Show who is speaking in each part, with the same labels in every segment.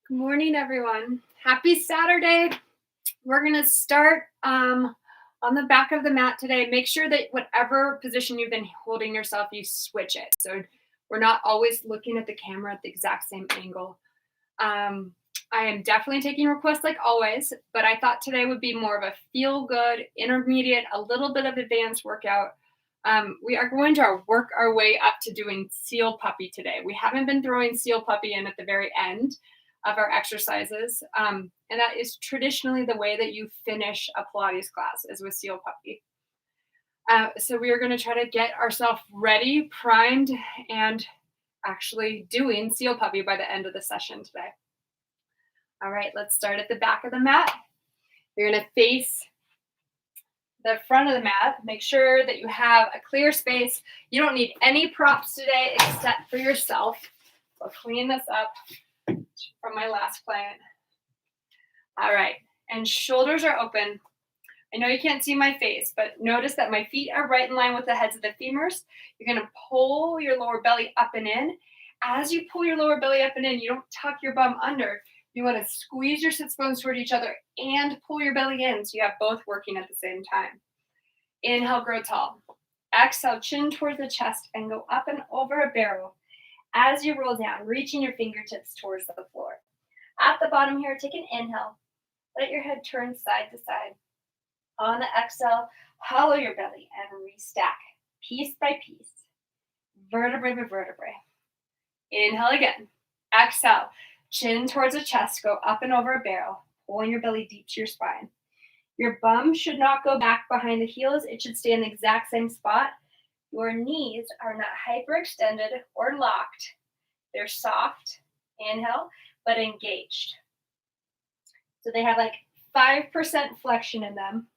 Speaker 1: Good morning, everyone. Happy Saturday. We're going to start on the back of the mat today. Make sure that whatever position you've been holding yourself, you switch it. So we're not always looking at the camera at the exact same angle. I am definitely taking requests like always, but I thought today would be more of a feel good, intermediate, a little bit of advanced workout. We are going to work our way up to doing seal puppy today. We haven't been throwing seal puppy in at the very end of our exercises. And that is traditionally the way that you finish a Pilates class is with seal puppy. So we are going to try to get ourselves ready, primed, and actually doing seal puppy by the end of the session today. All right, let's start at the back of the mat. You're going to face the front of the mat. Make sure that you have a clear space. You don't need any props today except for yourself. I'll clean this up from my last client. All right, and shoulders are open. I know you can't see my face, but notice that my feet are right in line with the heads of the femurs. You're going to pull your lower belly up and in. As you pull your lower belly up and in, you don't tuck your bum under. You want to squeeze your sits bones toward each other and pull your belly in so you have both working at the same time. Inhale, grow tall. Exhale, chin towards the chest and go up and over a barrel. As you roll down, reaching your fingertips towards the floor. At the bottom here, take an inhale. Let your head turn side to side. On the exhale, hollow your belly and restack piece by piece, vertebrae by vertebrae. Inhale again. Exhale, chin towards the chest, go up and over a barrel, pulling your belly deep to your spine. Your bum should not go back behind the heels. It should stay in the exact same spot. Your knees are not hyperextended or locked. They're soft, inhale, but engaged. So they have like 5% flexion in them,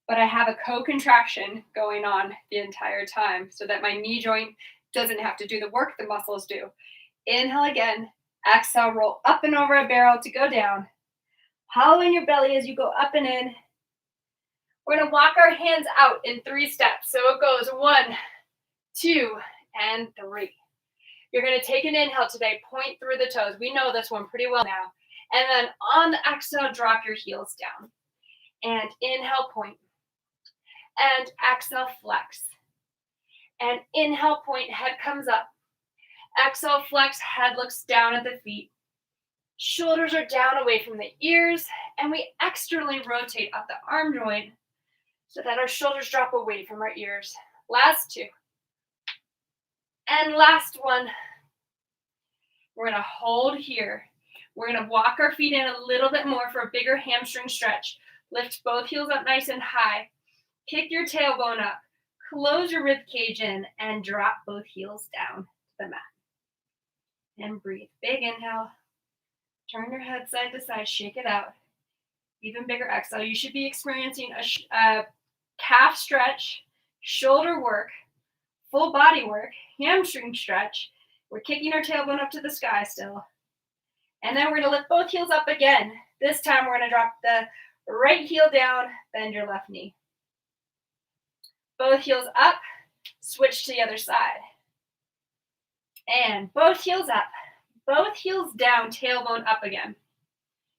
Speaker 1: but I have a co-contraction going on the entire time so that my knee joint doesn't have to do the work the muscles do. Inhale again, exhale, roll up and over a barrel to go down. Hollow in your belly as you go up and in. We're going to walk our hands out in 3 steps. So it goes 1, 2, and 3. You're going to take an inhale today, point through the toes. We know this one pretty well now. And then on the exhale, drop your heels down. And inhale, point. And exhale, flex. And inhale, point, head comes up. Exhale, flex, head looks down at the feet. Shoulders are down away from the ears. And we externally rotate up the arm joint so that our shoulders drop away from our ears. Last 2. And last one. We're going to hold here. We're going to walk our feet in a little bit more for a bigger hamstring stretch. Lift both heels up nice and high. Kick your tailbone up. Close your rib cage in and drop both heels down to the mat. And breathe. Big inhale. Turn your head side to side. Shake it out. Even bigger exhale. You should be experiencing a calf stretch, shoulder work, full body work, hamstring stretch. We're kicking our tailbone up to the sky still. And then we're going to lift both heels up again. This time we're going to drop the right heel down, bend your left knee. Both heels up, switch to the other side. And both heels up, both heels down, tailbone up again. You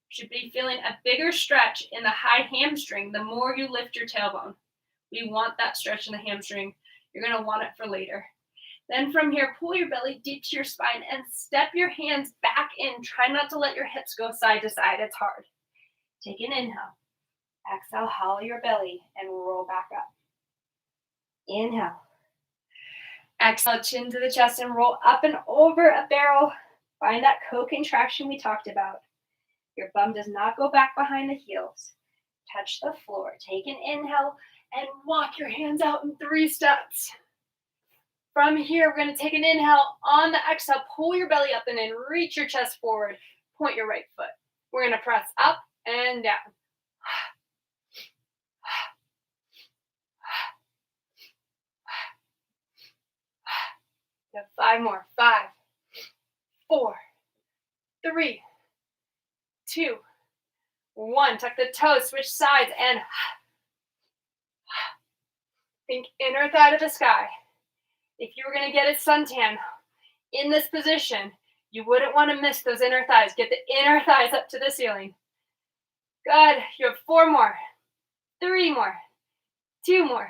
Speaker 1: should be feeling a bigger stretch in the high hamstring the more you lift your tailbone. We want that stretch in the hamstring. You're going to want it for later. Then from here, pull your belly deep to your spine and step your hands back in. Try not to let your hips go side to side. It's hard. Take an inhale. Exhale, hollow your belly and roll back up. Inhale. Exhale, chin to the chest and roll up and over a barrel. Find that co-contraction we talked about. Your bum does not go back behind the heels. Touch the floor. Take an inhale and walk your hands out in 3 steps. From here, we're going to take an inhale. On the exhale, pull your belly up and in. Reach your chest forward. Point your right foot. We're going to press up and down. You have 5 more. 5, 4, 3, 2, 1. Tuck the toes, switch sides, and think inner thigh to the sky. If you were going to get a suntan in this position, You wouldn't want to miss those inner thighs. Get the inner thighs up to the ceiling. Good. You have 4 more, 3 more, 2 more,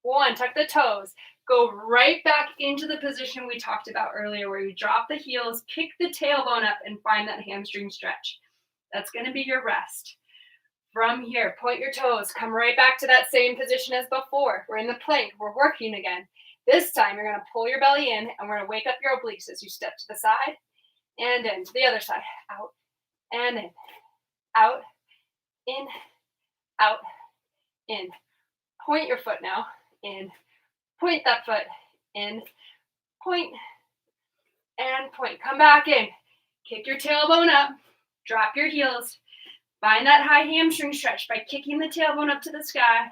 Speaker 1: 1. Tuck the toes. Go right back into the position we talked about earlier where you drop the heels, kick the tailbone up, and find that hamstring stretch. That's going to be your rest. From here, point your toes. Come right back to that same position as before. We're in the plank. We're working again. This time, you're going to pull your belly in, and we're going to wake up your obliques as you step to the side and in. To the other side. Out and in. Out, in, out, in. Point your foot now. In. Point that foot. In. Point. And point. Come back in. Kick your tailbone up. Drop your heels. Find that high hamstring stretch by kicking the tailbone up to the sky.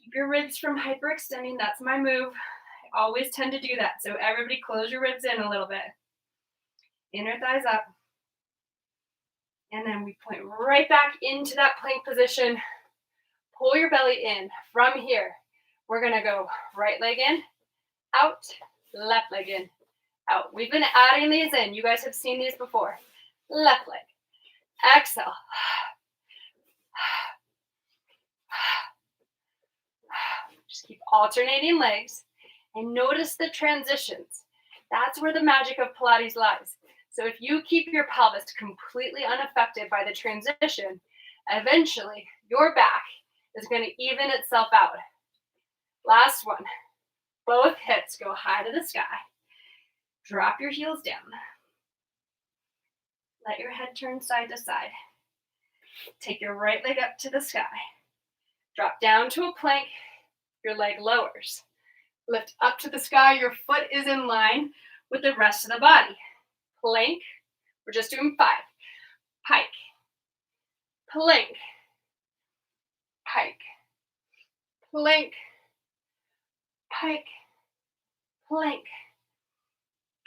Speaker 1: Keep your ribs from hyperextending. That's my move. I always tend to do that. So everybody close your ribs in a little bit. Inner thighs up. And then we point right back into that plank position. Pull your belly in. From here, we're going to go right leg in, out, left leg in, out. We've been adding these in. You guys have seen these before. Left leg. Exhale. Just keep alternating legs and notice the transitions. That's where the magic of Pilates lies. So if you keep your pelvis completely unaffected by the transition, eventually your back is going to even itself out. Last one. Both hips go high to the sky. Drop your heels down. Let your head turn side to side. Take your right leg up to the sky. Drop down to a plank. Your leg lowers. Lift up to the sky. Your foot is in line with the rest of the body. Plank. We're just doing 5. Pike. Plank. Pike. Plank. Pike. Plank.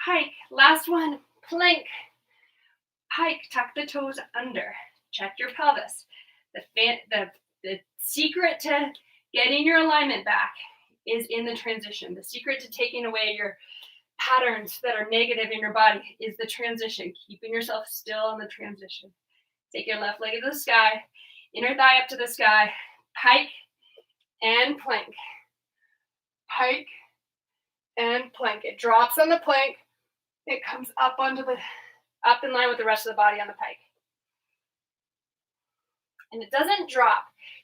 Speaker 1: Pike. Last one. Plank. Pike. Tuck the toes under. Check your pelvis. The secret to getting your alignment back is in the transition. The secret to taking away your patterns that are negative in your body is the transition, keeping yourself still on the transition. Take your left leg to the sky, inner thigh up to the sky, pike and plank. Pike and plank. It drops on the plank. It comes up up in line with the rest of the body on the pike. And it doesn't drop.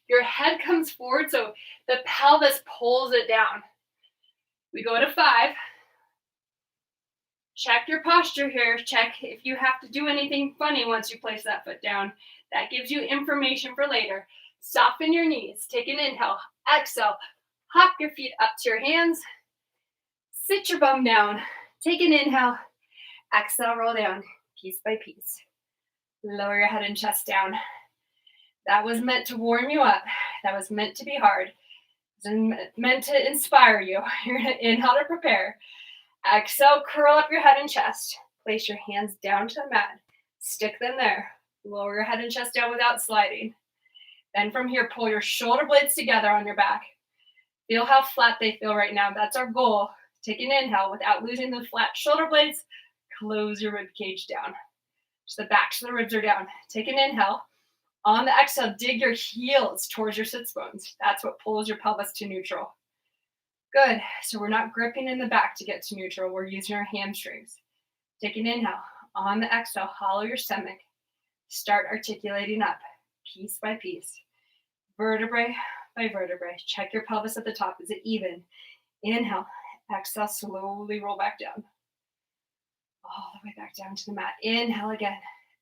Speaker 1: Your head comes forward, so the pelvis pulls it down. We go to 5. Check your posture here. Check if you have to do anything funny once you place that foot down. That gives you information for later. Soften your knees. Take an inhale. Exhale. Hop your feet up to your hands. Sit your bum down. Take an inhale. Exhale, roll down. Piece by piece. Lower your head and chest down. That was meant to warm you up. That was meant to be hard. It was meant to inspire you. You're going to inhale to prepare. Exhale, curl up your head and chest. Place your hands down to the mat. Stick them there. Lower your head and chest down without sliding. Then from here, pull your shoulder blades together on your back. Feel how flat they feel right now. That's our goal. Take an inhale without losing the flat shoulder blades. Close your rib cage down. So the backs of the ribs are down. Take an inhale. On the exhale, dig your heels towards your sits bones. That's what pulls your pelvis to neutral. Good. So we're not gripping in the back to get to neutral. We're using our hamstrings. Take an inhale. On the exhale, hollow your stomach. Start articulating up, piece by piece. Vertebrae by vertebrae. Check your pelvis at the top. Is it even? Inhale. Exhale, slowly roll back down. All the way back down to the mat. Inhale again.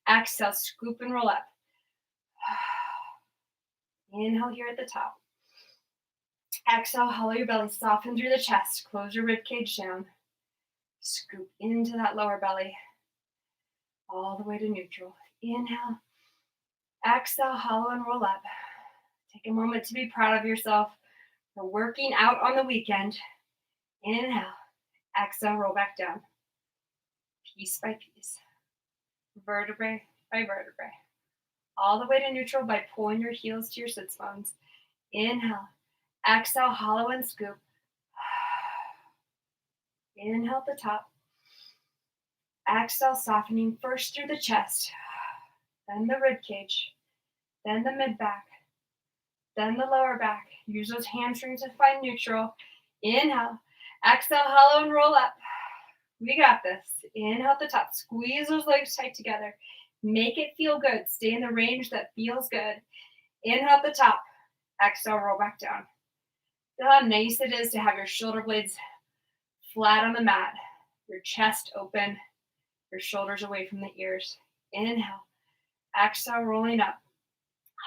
Speaker 1: Exhale, scoop and roll up. Inhale here at the top. Exhale, hollow your belly, soften through the chest, close your rib cage down. Scoop into that lower belly, all the way to neutral. Inhale, exhale, hollow and roll up. Take a moment to be proud of yourself for working out on the weekend. Inhale, exhale, roll back down. Piece by piece, vertebrae by vertebrae. All the way to neutral by pulling your heels to your sits bones. Inhale. Exhale, hollow and scoop. Inhale at the top. Exhale, softening first through the chest, then the rib cage, then the mid back, then the lower back. Use those hamstrings to find neutral. Inhale. Exhale, hollow and roll up. We got this. Inhale at the top. Squeeze those legs tight together. Make it feel good. Stay in the range that feels good. Inhale at the top. Exhale, roll back down. Feel how nice it is to have your shoulder blades flat on the mat, your chest open, your shoulders away from the ears. Inhale. Exhale, rolling up.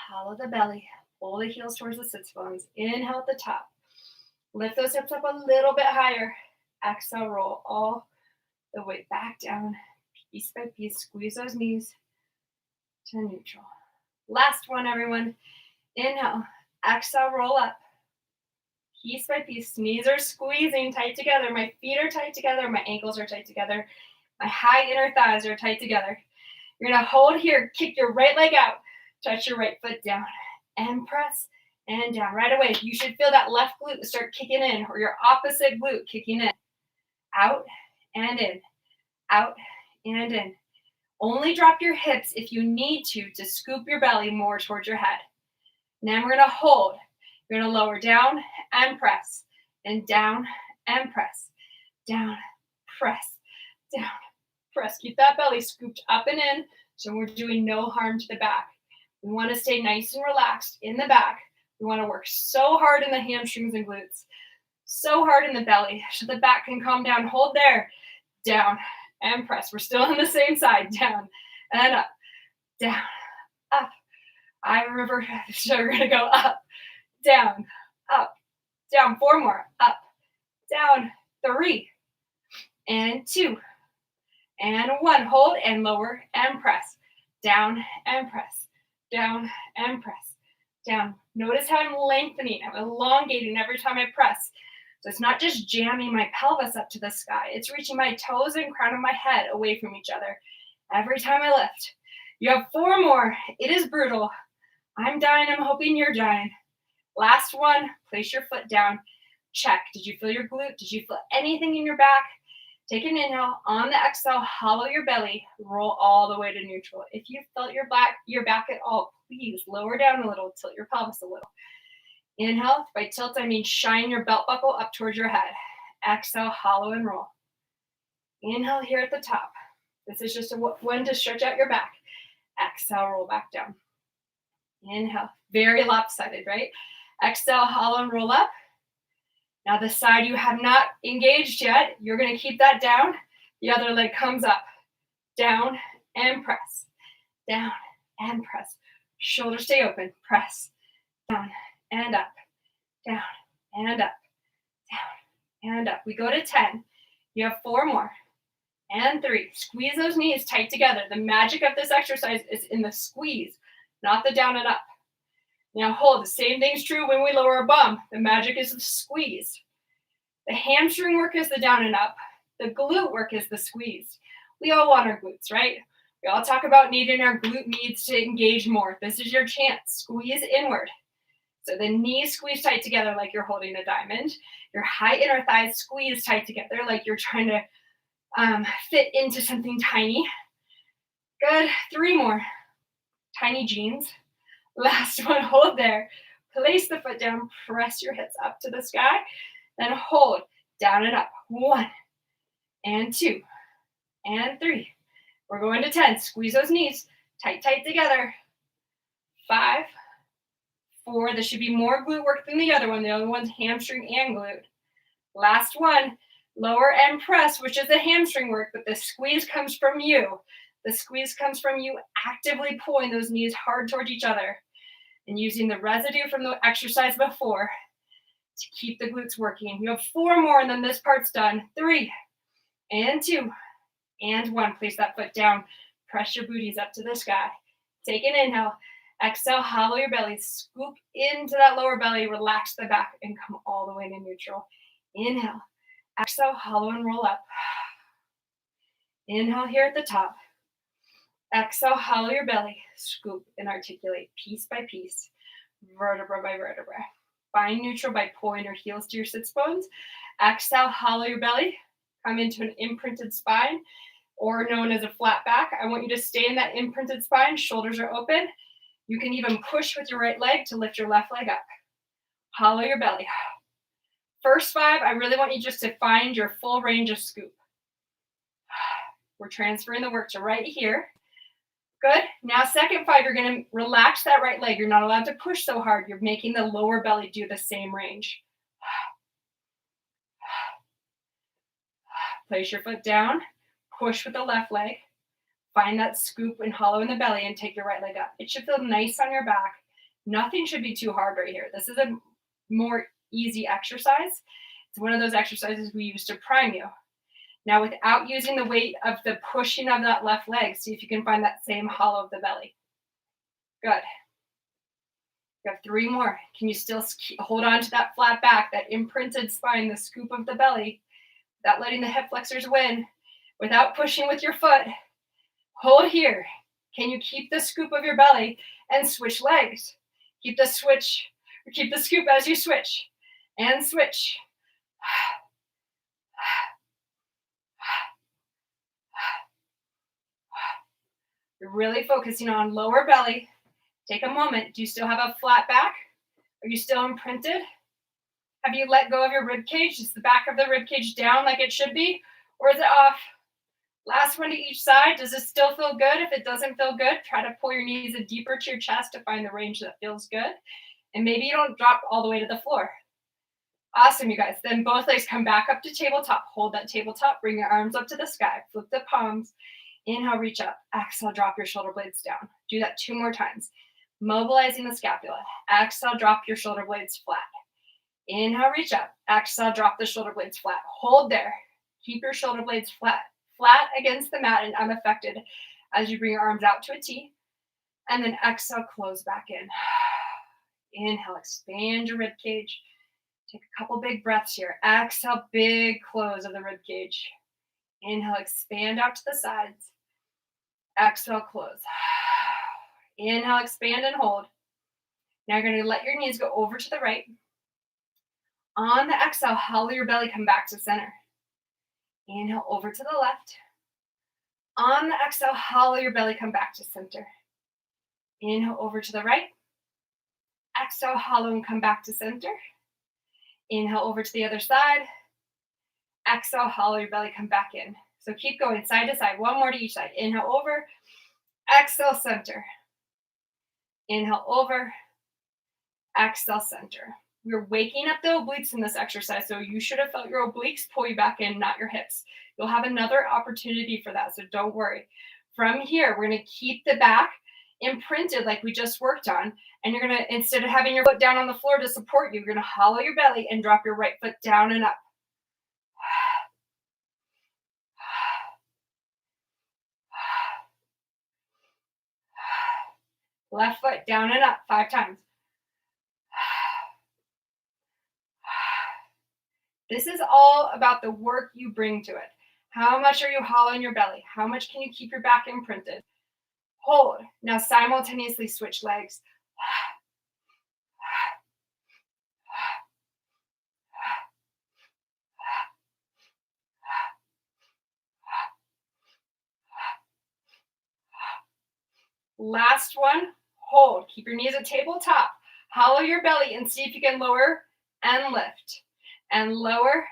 Speaker 1: Hollow the belly. Pull the heels towards the sits bones. Inhale at the top. Lift those hips up a little bit higher. Exhale, roll all the way back down. Piece by piece, squeeze those knees to neutral. Last one, everyone. Inhale. Exhale, roll up. Piece by piece, knees are squeezing tight together. My feet are tight together. My ankles are tight together. My high inner thighs are tight together. You're going to hold here. Kick your right leg out. Touch your right foot down. And press and down. Right away, you should feel that left glute start kicking in, or your opposite glute kicking in. Out and in. Out and in. Only drop your hips if you need to scoop your belly more towards your head. Now we're going to hold. You're going to lower down and press. And down and press. Down, press, down, press. Keep that belly scooped up and in so we're doing no harm to the back. We want to stay nice and relaxed in the back. We want to work so hard in the hamstrings and glutes, so hard in the belly so the back can calm down. Hold there, down and press. We're still on the same side, down and up, down, up. I remember, so we're going to go up, down, 4 more, up, down, 3, and 2, and 1. Hold and lower and press, down and press. Down and press, down. Notice how I'm lengthening, I'm elongating every time I press. So it's not just jamming my pelvis up to the sky, it's reaching my toes and crown of my head away from each other every time I lift. You have 4 more. It is brutal. I'm dying, I'm hoping you're dying. Last one, place your foot down. Check. Did you feel your glute? Did you feel anything in your back? Take an inhale. On the exhale, hollow your belly. Roll all the way to neutral. If you felt your back at all, please lower down a little. Tilt your pelvis a little. Inhale. By tilt, I mean shine your belt buckle up towards your head. Exhale, hollow and roll. Inhale here at the top. This is just one to stretch out your back. Exhale, roll back down. Inhale. Very lopsided, right? Exhale, hollow and roll up. Now the side you have not engaged yet, you're going to keep that down. The other leg comes up. Down and press. Down and press. Shoulders stay open. Press. Down and up. Down and up. Down and up. We go to 10. You have 4 more. And 3. Squeeze those knees tight together. The magic of this exercise is in the squeeze, not the down and up. Now hold. The same thing's true when we lower a bum. The magic is the squeeze. The hamstring work is the down and up. The glute work is the squeeze. We all want our glutes, right? We all talk about needing our glute meats to engage more. This is your chance. Squeeze inward. So the knees squeeze tight together like you're holding a diamond. Your high inner thighs squeeze tight together like you're trying to fit into something tiny. Good. 3 more. Tiny jeans. Last one, hold there. Place the foot down, press your hips up to the sky, then hold, down and up. 1, and 2, and 3. We're going to 10. Squeeze those knees tight, tight together. 5, 4. This should be more glute work than the other one. The other one's hamstring and glute. Last one, lower and press, which is the hamstring work, but the squeeze comes from you. The squeeze comes from you actively pulling those knees hard towards each other and using the residue from the exercise before to keep the glutes working. You have 4 more and then this part's done. 3, and 2, and 1. Place that foot down. Press your booties up to the sky. Take an inhale. Exhale, hollow your belly. Scoop into that lower belly. Relax the back and come all the way to neutral. Inhale. Exhale, hollow and roll up. Inhale here at the top. Exhale, hollow your belly. Scoop and articulate piece by piece, vertebra by vertebra. Find neutral by pulling your heels to your sits bones. Exhale, hollow your belly. Come into an imprinted spine. or known as a flat back. I want you to stay in that imprinted spine. Shoulders are open. You can even push with your right leg to lift your left leg up. Hollow your belly. First 5, I really want you just to find your full range of scoop. We're transferring the work to right here. Good. Now second 5, you're going to relax that right leg. You're not allowed to push so hard. You're making the lower belly do the same range. Place your foot down. Push with the left leg. Find that scoop and hollow in the belly and take your right leg up. It should feel nice on your back. Nothing should be too hard right here. This is a more easy exercise. It's one of those exercises we use to prime you. Now, without using the weight of the pushing of that left leg, see if you can find that same hollow of the belly. Good. You have 3 more. Can you still hold on to that flat back, that imprinted spine, the scoop of the belly, without letting the hip flexors win, without pushing with your foot? Hold here. Can you keep the scoop of your belly and switch legs? Keep the scoop as you switch. And switch. You're really focusing on lower belly. Take a moment. Do you still have a flat back? Are you still imprinted? Have you let go of your rib cage? Is the back of the rib cage down like it should be? Or is it off? Last one to each side. Does it still feel good? If it doesn't feel good, try to pull your knees in deeper to your chest to find the range that feels good. And maybe you don't drop all the way to the floor. Awesome, you guys. Then both legs come back up to tabletop. Hold that tabletop. Bring your arms up to the sky. Flip the palms. Inhale, reach up. Exhale, drop your shoulder blades down. Do that 2 more times. Mobilizing the scapula. Exhale, drop your shoulder blades flat. Inhale, reach up. Exhale, drop the shoulder blades flat. Hold there. Keep your shoulder blades flat against the mat and unaffected as you bring your arms out to a T. And then exhale, close back in. Inhale, expand your rib cage. Take a couple big breaths here. Exhale, big close of the rib cage. Inhale, expand out to the sides. Exhale, close. Inhale, expand and hold. Now you're going to let your knees go over to the right. On the exhale, hollow your belly, come back to center. Inhale, over to the left. On the exhale, hollow your belly, come back to center. Inhale, over to the right. Exhale, hollow and come back to center. Inhale, over to the other side. Exhale, hollow your belly, come back in. So keep going side to side. 1 more to each side. Inhale, over. Exhale, center. Inhale, over. Exhale, center. We're waking up the obliques in this exercise, so you should have felt your obliques pull you back in, not your hips. You'll have another opportunity for that, so don't worry. From here, we're going to keep the back imprinted like we just worked on, and you're going to, instead of having your foot down on the floor to support you, you're going to hollow your belly and drop your right foot down and up. Left foot down and up 5 times. This is all about the work you bring to it. How much are you hollowing your belly? How much can you keep your back imprinted? Hold. Now simultaneously switch legs. Last one. Hold. Keep your knees at tabletop. Hollow your belly and see if you can lower and lift. And lower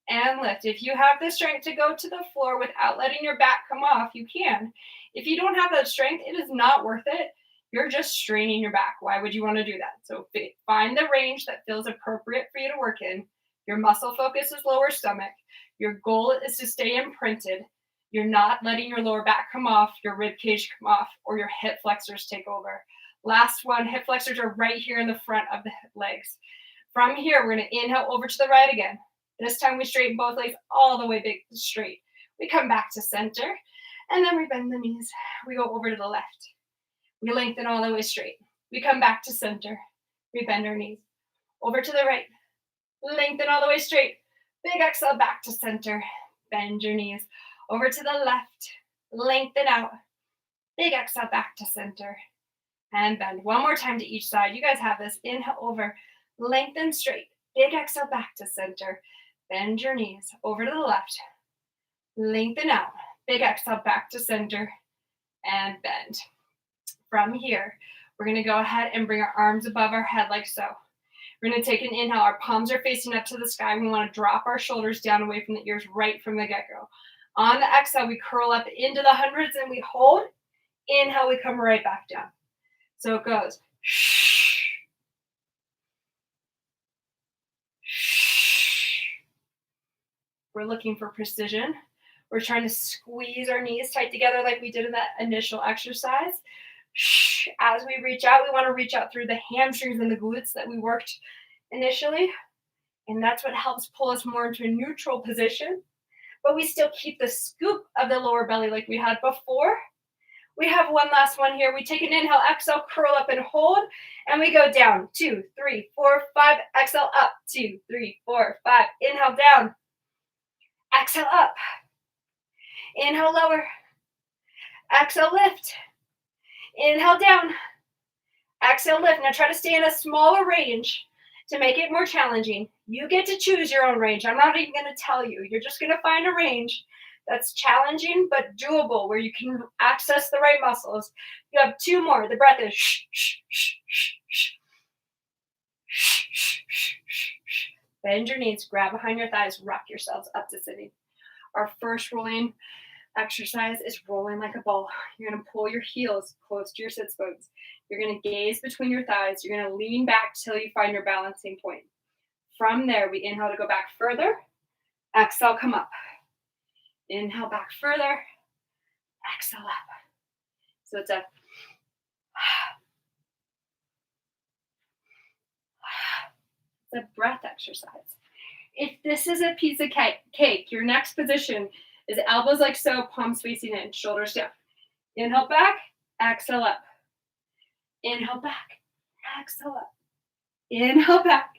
Speaker 1: and lift. If you have the strength to go to the floor without letting your back come off, you can. If you don't have that strength, it is not worth it. You're just straining your back. Why would you want to do that? So find the range that feels appropriate for you to work in. Your muscle focus is lower stomach. Your goal is to stay imprinted. You're not letting your lower back come off, your rib cage come off, or your hip flexors take over. Last one, hip flexors are right here in the front of the legs. From here, we're going to inhale over to the right again. This time we straighten both legs all the way big straight. We come back to center, and then we bend the knees. We go over to the left. We lengthen all the way straight. We come back to center. We bend our knees. Over to the right. Lengthen all the way straight. Big exhale back to center. Bend your knees. Over to the left. Lengthen out. Big exhale back to center. And bend. 1 more time to each side. You guys have this. Inhale over. Lengthen straight. Big exhale back to center. Bend your knees. Over to the left. Lengthen out. Big exhale back to center and bend. From here, we're going to go ahead and bring our arms above our head like so. We're going to take an inhale. Our palms are facing up to the sky. We want to drop our shoulders down away from the ears right from the get-go. On the exhale, we curl up into the hundreds and we hold. Inhale, we come right back down. So it goes. We're looking for precision. We're trying to squeeze our knees tight together like we did in that initial exercise. As we reach out, we want to reach out through the hamstrings and the glutes that we worked initially. And that's what helps pull us more into a neutral position. But we still keep the scoop of the lower belly like we had before. We have one last one here. We take an inhale, exhale, curl up and hold. And we go down. 2, 3, 4, 5. Exhale up. 2, 3, 4, 5. Inhale down. Exhale up. Inhale lower. Exhale lift. Inhale down. Exhale lift. Now try to stay in a smaller range to make it more challenging. You get to choose your own range. I'm not even going to tell you. You're just going to find a range that's challenging but doable where you can access the right muscles. You have 2 more. The breath is shh, shh, shh, shh, shh. Shh, shh, shh, shh, shh. Bend your knees, grab behind your thighs, rock yourselves up to sitting. Our first rolling exercise is rolling like a ball. You're going to pull your heels close to your sits bones. You're going to gaze between your thighs. You're going to lean back till you find your balancing point. From there, we inhale to go back further. Exhale, come up. Inhale back further. Exhale up. So it's a breath exercise. If this is a piece of cake, your next position is elbows like so, palms facing in, shoulders down. Inhale back, exhale up. Inhale back, exhale up. Inhale back,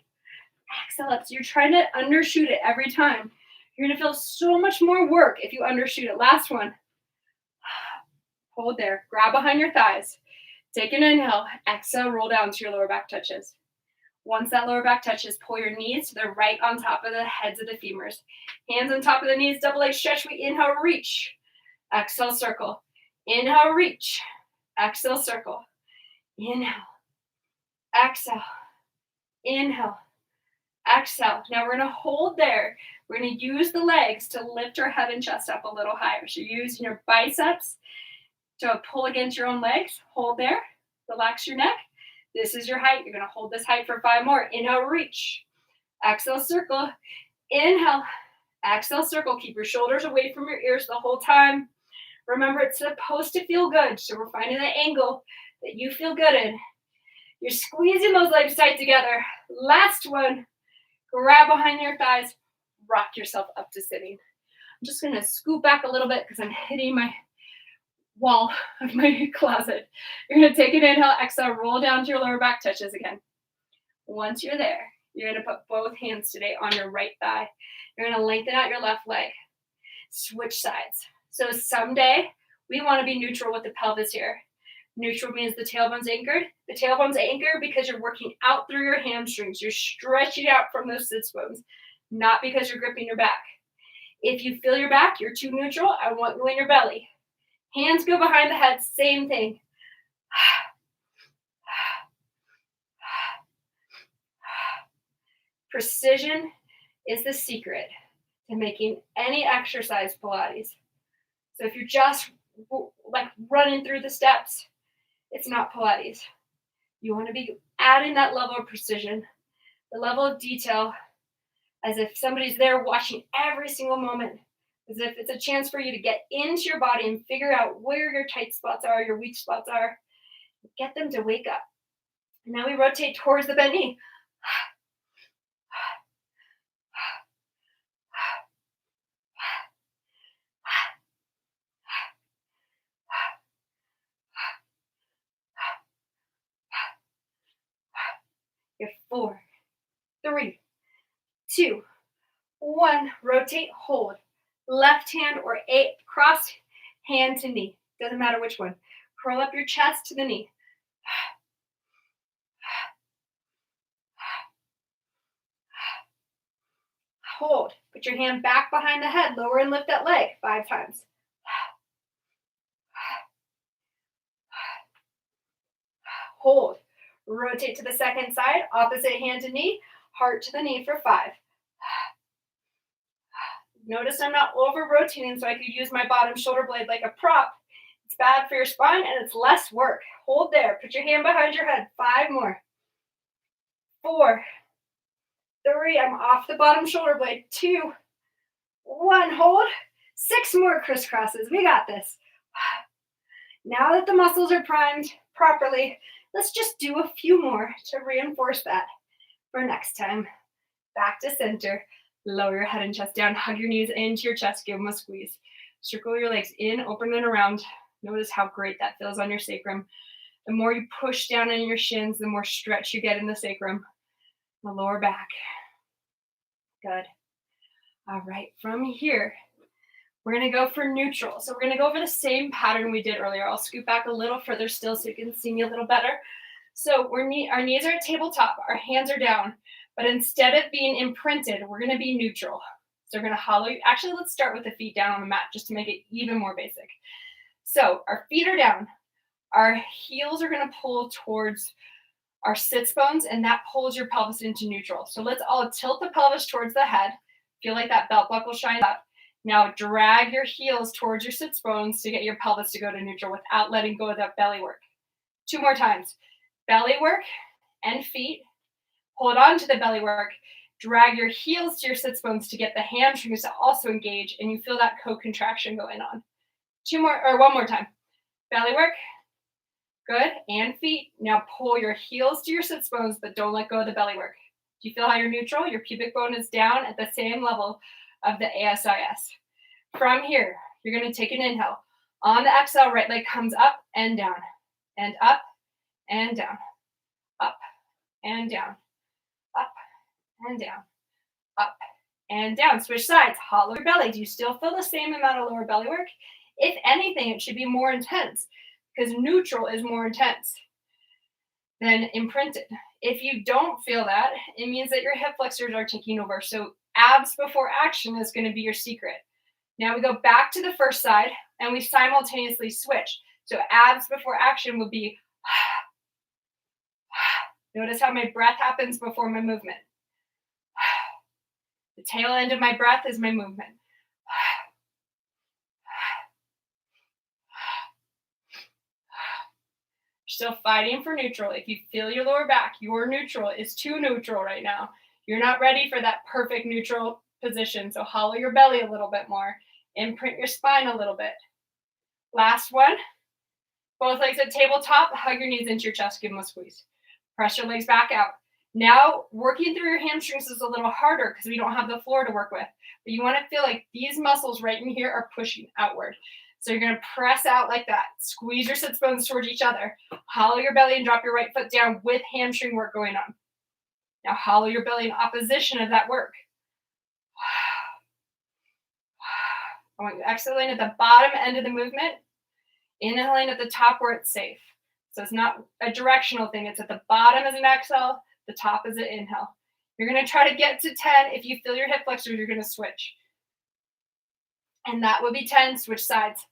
Speaker 1: exhale up. So you're trying to undershoot it every time. You're going to feel so much more work if you undershoot it. Last one. Hold there. Grab behind your thighs. Take an inhale. Exhale, roll down to your lower back touches. Once that lower back touches, pull your knees to the right on top of the heads of the femurs. Hands on top of the knees, double leg stretch. We inhale, reach. Exhale, circle. Inhale, reach. Exhale, circle. Inhale. Exhale. Inhale. Exhale. Now we're going to hold there. We're going to use the legs to lift our head and chest up a little higher. So you're using your biceps to pull against your own legs. Hold there. Relax your neck. This is your height. You're going to hold this height for 5 more. Inhale, reach. Exhale, circle. Inhale. Exhale, circle. Keep your shoulders away from your ears the whole time. Remember, it's supposed to feel good. So we're finding the angle that you feel good in. You're squeezing those legs tight together. Last one. Grab behind your thighs. Rock yourself up to sitting. I'm just going to scoot back a little bit because I'm hitting my wall of my closet. You're going to take an inhale, exhale, roll down to your lower back touches again. Once you're there, you're going to put both hands today on your right thigh. You're going to lengthen out your left leg. Switch sides. So someday we want to be neutral with the pelvis here. Neutral means the tailbone's anchored. The tailbone's anchored because you're working out through your hamstrings. You're stretching out from those sits bones, not because you're gripping your back. If you feel your back, you're too neutral. I want you in your belly. Hands go behind the head, same thing. Precision is the secret to making any exercise Pilates. So if you're just like running through the steps, it's not Pilates. You want to be adding that level of precision, the level of detail, as if somebody's there watching every single moment, as if it's a chance for you to get into your body and figure out where your tight spots are, your weak spots are, get them to wake up. And now we rotate towards the bent knee. You have 4, 3, 2, 1. Rotate, hold. Left hand or cross hand to knee. Doesn't matter which one. Curl up your chest to the knee. Hold. Put your hand back behind the head. Lower and lift that leg 5 times. hold. Rotate to the second side, opposite hand to knee, heart to the knee for 5. Notice I'm not over rotating so I could use my bottom shoulder blade like a prop. It's bad for your spine and it's less work. Hold there. Put your hand behind your head. 5 more. 4, 3, I'm off the bottom shoulder blade. 2, 1, hold. 6 more crisscrosses. We got this. Now that the muscles are primed properly, let's just do a few more to reinforce that for next time. Back to center. Lower your head and chest down. Hug your knees into your chest. Give them a squeeze. Circle your legs in, open and around. Notice how great that feels on your sacrum. The more you push down on your shins, the more stretch you get in the sacrum. The lower back. Good. All right, from here, we're going to go for neutral. So we're going to go over the same pattern we did earlier. I'll scoot back a little further still so you can see me a little better. So our knees are at tabletop. Our hands are down. But instead of being imprinted, we're going to be neutral. So we're going to hollow. Actually, let's start with the feet down on the mat just to make it even more basic. So our feet are down. Our heels are going to pull towards our sits bones, and that pulls your pelvis into neutral. So let's all tilt the pelvis towards the head. Feel like that belt buckle shines up. Now drag your heels towards your sits bones to get your pelvis to go to neutral without letting go of that belly work. 2 more times. Belly work and feet. Hold on to the belly work. Drag your heels to your sits bones to get the hamstrings to also engage, and you feel that co-contraction going on. 1 more time. Belly work. Good. And feet. Now pull your heels to your sits bones, but don't let go of the belly work. Do you feel how you're neutral? Your pubic bone is down at the same level of the ASIS. From here, you're going to take an inhale. On the exhale, right leg comes up and down, and up and down, up and down, up and down, up and down. Switch sides. Hollow your belly. Do you still feel the same amount of lower belly work? If anything, it should be more intense because neutral is more intense than imprinted. If you don't feel that, it means that your hip flexors are taking over. So abs before action is going to be your secret. Now we go back to the first side and we simultaneously switch. So abs before action would be, notice how my breath happens before my movement. The tail end of my breath is my movement. Still fighting for neutral. If you feel your lower back, your neutral is too neutral right now. You're not ready for that perfect neutral position. So hollow your belly a little bit more. Imprint your spine a little bit. Last one. Both legs at tabletop. Hug your knees into your chest. Give them a squeeze. Press your legs back out. Now, working through your hamstrings is a little harder because we don't have the floor to work with. But you want to feel like these muscles right in here are pushing outward. So you're going to press out like that. Squeeze your sits bones towards each other. Hollow your belly and drop your right foot down with hamstring work going on. Now hollow your belly in opposition of that work. I want you exhaling at the bottom end of the movement. Inhaling at the top where it's safe. So it's not a directional thing. It's at the bottom as an exhale. The top is an inhale. You're going to try to get to 10. If you feel your hip flexors, you're going to switch. And that would be 10. Switch sides.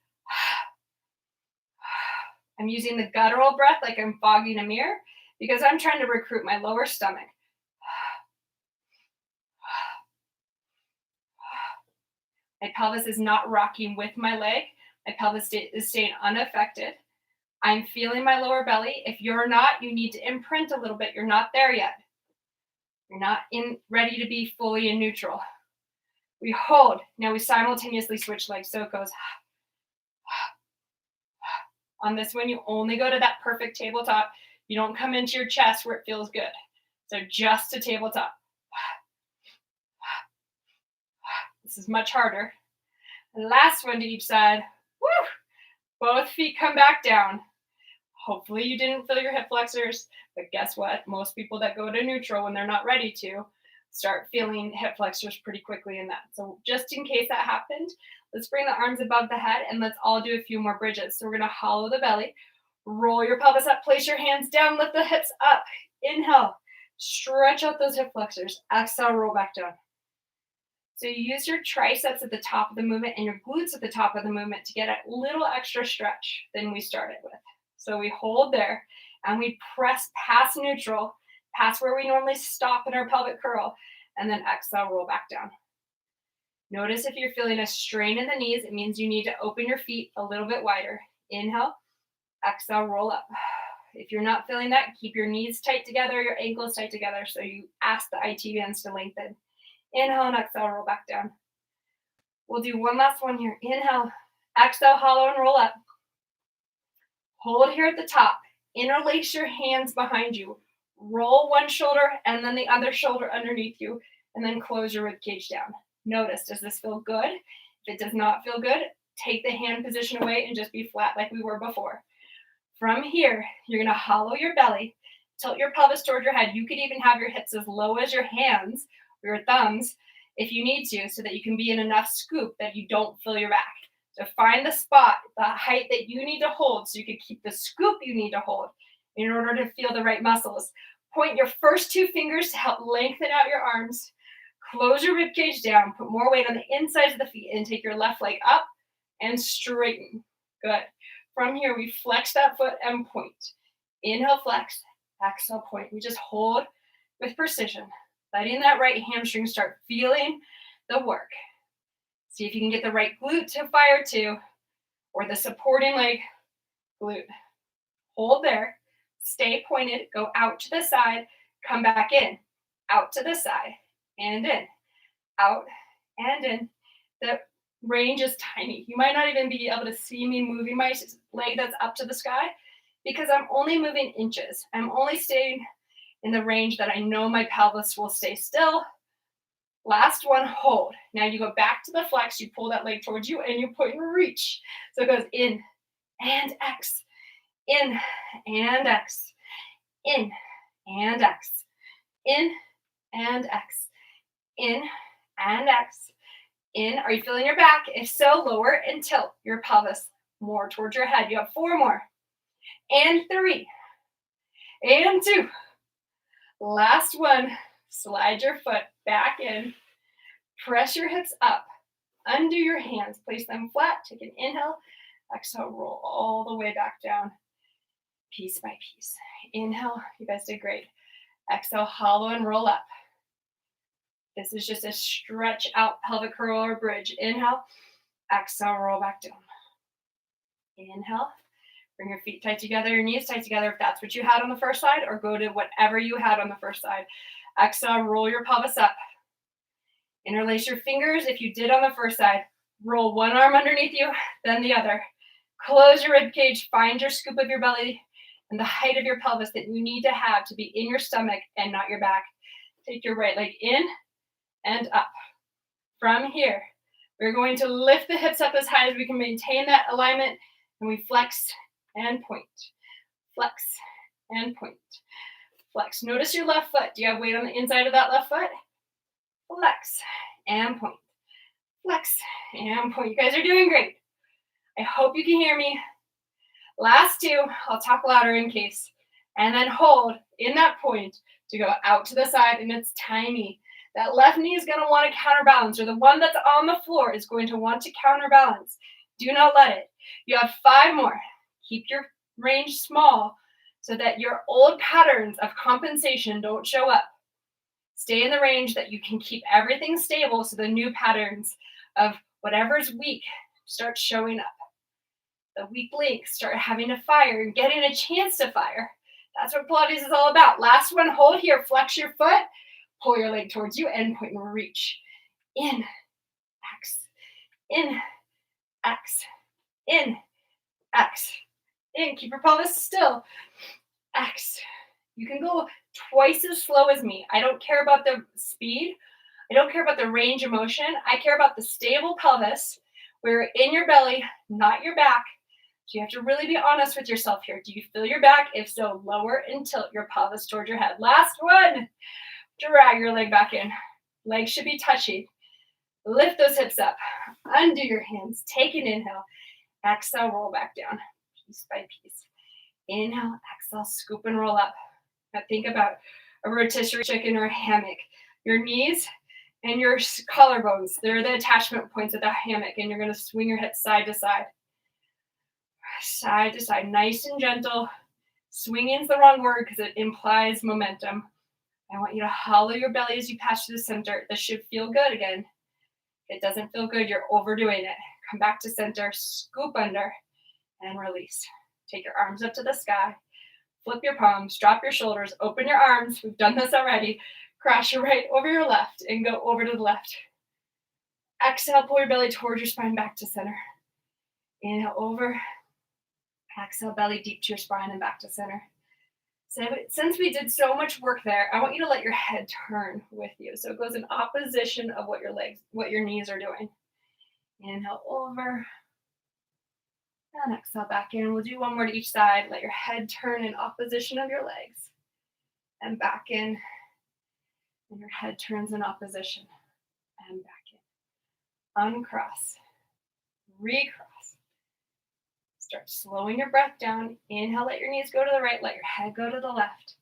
Speaker 1: I'm using the guttural breath like I'm fogging a mirror because I'm trying to recruit my lower stomach. My pelvis is not rocking with my leg. My pelvis is staying unaffected. I'm feeling my lower belly. If you're not, you need to imprint a little bit. You're not there yet. You're not ready to be fully in neutral. We hold. Now we simultaneously switch legs. So it goes. On this one, you only go to that perfect tabletop. You don't come into your chest where it feels good. So just to tabletop. This is much harder. And last one to each side. Woo! Both feet come back down. Hopefully you didn't feel your hip flexors, but guess what? Most people that go to neutral when they're not ready to start feeling hip flexors pretty quickly in that. So just in case that happened, let's bring the arms above the head and let's all do a few more bridges. So we're going to hollow the belly, roll your pelvis up, place your hands down, lift the hips up. Inhale, stretch out those hip flexors. Exhale, roll back down. So you use your triceps at the top of the movement and your glutes at the top of the movement to get a little extra stretch than we started with. So we hold there And we press past neutral, past where we normally stop in our pelvic curl, and then exhale, roll back down. Notice if you're feeling a strain in the knees, it means you need to open your feet a little bit wider. Inhale, exhale, roll up. If you're not feeling that, keep your knees tight together, your ankles tight together, so you ask the IT bands to lengthen. Inhale and exhale, roll back down. We'll do one last one here. Inhale, exhale, hollow and roll up. Hold here at the top. Interlace your hands behind you. Roll one shoulder and then the other shoulder underneath you, and then close your rib cage down. Notice, does this feel good? If it does not feel good, take the hand position away and just be flat like we were before. From here, you're going to hollow your belly, tilt your pelvis toward your head. You could even have your hips as low as your hands or your thumbs if you need to, so that you can be in enough scoop that you don't fill your back. So find the spot, the height that you need to hold so you can keep the scoop you need to hold in order to feel the right muscles. Point your first two fingers to help lengthen out your arms. Close your rib cage down. Put more weight on the insides of the feet and take your left leg up and straighten. Good. From here, we flex that foot and point. Inhale, flex. Exhale, point. We just hold with precision, letting that right hamstring start feeling the work. See if you can get the right glute to fire to, or the supporting leg glute. Hold there. Stay pointed. Go out to the side. Come back in. Out to the side. And in. Out and in. The range is tiny. You might not even be able to see me moving my leg that's up to the sky because I'm only moving inches. I'm only staying in the range that I know my pelvis will stay still. Last one, hold. Now you go back to the flex, you pull that leg towards you and you point and reach. So it goes in and X, in and X, in and X, in and X, in and X, in. Are you feeling your back? If so, lower and tilt your pelvis more towards your head. You have 4 more. And 3. And 2. Last one. Slide your foot back in. Press your hips up. Undo your hands. Place them flat. Take an inhale. Exhale, roll all the way back down. Piece by piece. Inhale. You guys did great. Exhale, hollow and roll up. This is just a stretch out pelvic curl or bridge. Inhale. Exhale, roll back down. Inhale. Bring your feet tight together, your knees tight together if that's what you had on the first side, or go to whatever you had on the first side. Exhale, roll your pelvis up. Interlace your fingers if you did on the first side. Roll one arm underneath you, then the other. Close your rib cage. Find your scoop of your belly and the height of your pelvis that you need to have to be in your stomach and not your back. Take your right leg in and up. From here, we're going to lift the hips up as high as we can maintain that alignment, and we flex and point. Flex and point. Flex. Notice your left foot. Do you have weight on the inside of that left foot? Flex and point. Flex and point. You guys are doing great. I hope you can hear me. Last 2, I'll talk louder in case. And then hold in that point to go out to the side, and it's tiny. That left knee is going to want to counterbalance, or the one that's on the floor is going to want to counterbalance. Do not let it. You have 5 more. Keep your range small so that your old patterns of compensation don't show up. Stay in the range that you can keep everything stable so the new patterns of whatever's weak start showing up. The weak links start having to fire and getting a chance to fire. That's what Pilates is all about. Last one, hold here, flex your foot, pull your leg towards you, and point and reach. In, X, in, X, in, X, in. Keep your pelvis still. X. You can go twice as slow as me. I don't care about the speed. I don't care about the range of motion. I care about the stable pelvis where you're in your belly, not your back. So you have to really be honest with yourself here. Do you feel your back? If so, lower and tilt your pelvis towards your head. Last one. Drag your leg back in. Legs should be touching. Lift those hips up. Undo your hands. Take an inhale. Exhale, roll back down. Piece by piece. Inhale, exhale, scoop and roll up. Now think about a rotisserie chicken or a hammock. Your knees and your collarbones, they're the attachment points of the hammock, and you're going to swing your hips side to side. Side to side, nice and gentle. Swinging is the wrong word because it implies momentum. I want you to hollow your belly as you pass to the center. This should feel good again. If it doesn't feel good, you're overdoing it. Come back to center, scoop under, and release. Take your arms up to the sky. Flip your palms, drop your shoulders, open your arms. We've done this already. Cross your right over your left and go over to the left. Exhale, pull your belly towards your spine back to center. Inhale over. Exhale, belly deep to your spine and back to center. So since we did so much work there, I want you to let your head turn with you. So it goes in opposition of what your knees are doing. Inhale over. And exhale back in. We'll do one more to each side. Let your head turn in opposition of your legs. And back in. And your head turns in opposition. And back in. Uncross. Recross. Start slowing your breath down. Inhale, let your knees go to the right. Let your head go to the left.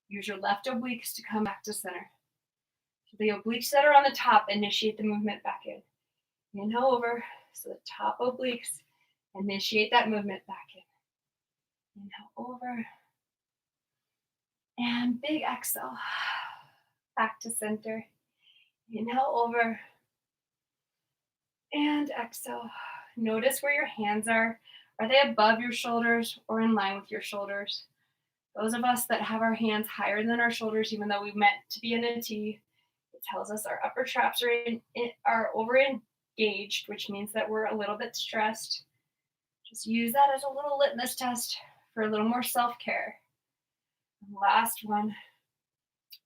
Speaker 1: Use your left obliques to come back to center. So the obliques that are on the top initiate the movement back in. Inhale over. So the top obliques initiate that movement back in. Inhale over. And big exhale. Back to center. Inhale over. And exhale. Notice where your hands are. Are they above your shoulders or in line with your shoulders? Those of us that have our hands higher than our shoulders, even though we meant to be in a T, it tells us our upper traps are over engaged, which means that we're a little bit stressed. Just use that as a little litmus test for a little more self-care. And last one,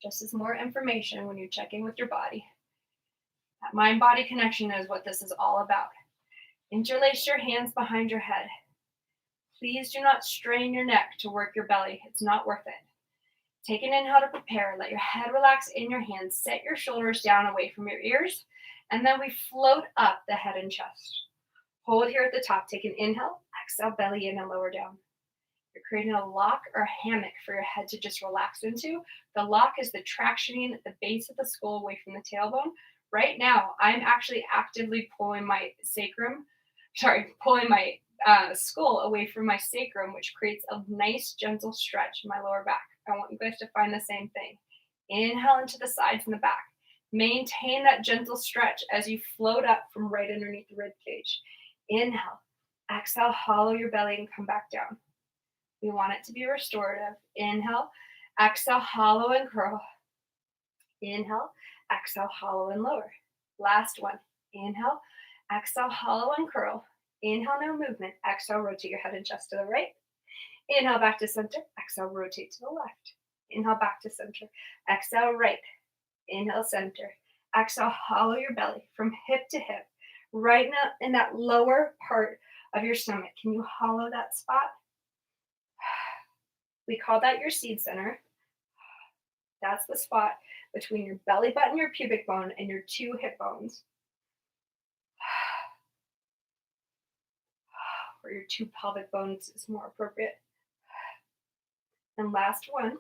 Speaker 1: just as more information when you're checking with your body. That mind-body connection is what this is all about. Interlace your hands behind your head. Please do not strain your neck to work your belly. It's not worth it. Take an inhale to prepare. Let your head relax in your hands. Set your shoulders down away from your ears. And then we float up the head and chest. Hold here at the top. Take an inhale. Exhale, belly in and lower down. You're creating a lock or a hammock for your head to just relax into. The lock is the tractioning at the base of the skull away from the tailbone. Right now, I'm actually actively pulling my skull away from my sacrum, which creates a nice gentle stretch in my lower back. I want you guys to find the same thing. Inhale into the sides and the back. Maintain that gentle stretch as you float up from right underneath the rib cage. Inhale. Exhale, hollow your belly and come back down. We want it to be restorative. Inhale. Exhale, hollow and curl. Inhale. Exhale, hollow and lower. Last one. Inhale. Exhale, hollow and curl. Inhale, no movement. Exhale, rotate your head and chest to the right. Inhale, back to center. Exhale, rotate to the left. Inhale, back to center. Exhale, right. Inhale, center. Exhale, hollow your belly from hip to hip. Right now in that lower part of your stomach. Can you hollow that spot? We call that your seed center. That's the spot between your belly button, your pubic bone, and your two hip bones. Or your two pelvic bones is more appropriate. And last one,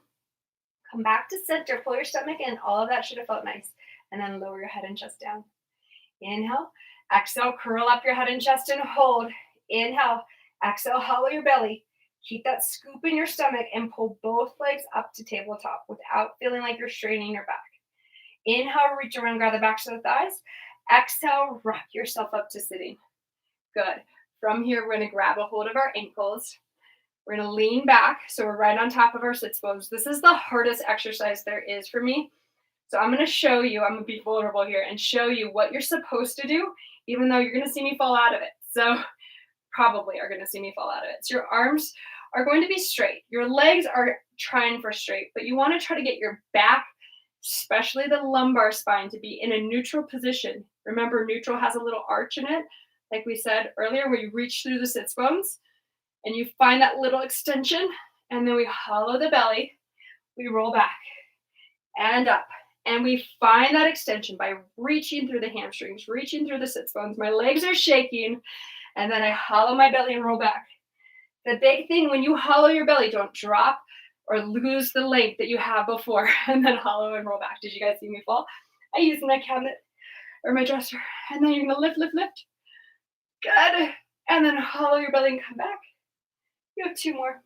Speaker 1: come back to center, pull your stomach in. All of that should have felt nice. And then lower your head and chest down. Inhale, exhale, curl up your head and chest and hold. Inhale, exhale, hollow your belly. Keep that scoop in your stomach and pull both legs up to tabletop without feeling like you're straining your back. Inhale, reach around, grab the backs of the thighs. Exhale, rock yourself up to sitting. Good. From here, we're going to grab a hold of our ankles. We're going to lean back, so we're right on top of our sits bones. This is the hardest exercise there is for me. So I'm going to show you, I'm going to be vulnerable here and show you what you're supposed to do, even though you're going to see me fall out of it. So probably are going to see me fall out of it. So your arms are going to be straight. Your legs are trying for straight, but you want to try to get your back, especially the lumbar spine, to be in a neutral position. Remember, neutral has a little arch in it, like we said earlier, where you reach through the sits bones and you find that little extension, and then we hollow the belly, we roll back and up, and we find that extension by reaching through the hamstrings, reaching through the sits bones. My legs are shaking, and then I hollow my belly and roll back. The big thing when you hollow your belly, don't drop or lose the length that you have before, and then hollow and roll back. Did you guys see me fall? I used my cabinet or my dresser, and then you're gonna lift, lift, lift. Good. And then hollow your belly and come back. You have two more.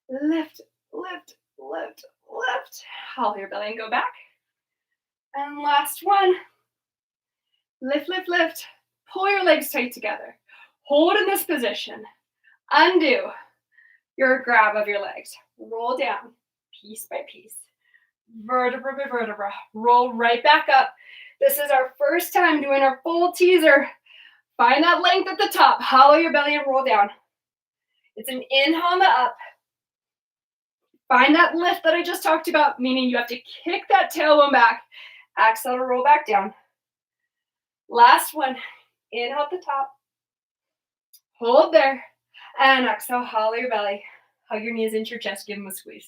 Speaker 1: Lift, lift, lift, lift. Hollow your belly and go back. And last one. Lift, lift, lift. Pull your legs tight together. Hold in this position. Undo your grab of your legs. Roll down piece by piece. Vertebra by vertebra. Roll right back up. This is our first time doing our full teaser. Find that length at the top. Hollow your belly and roll down. It's an inhale on the up. Find that lift that I just talked about, meaning you have to kick that tailbone back. Exhale to roll back down. Last one. Inhale at the top. Hold there. And exhale, hollow your belly. Hug your knees into your chest. Give them a squeeze.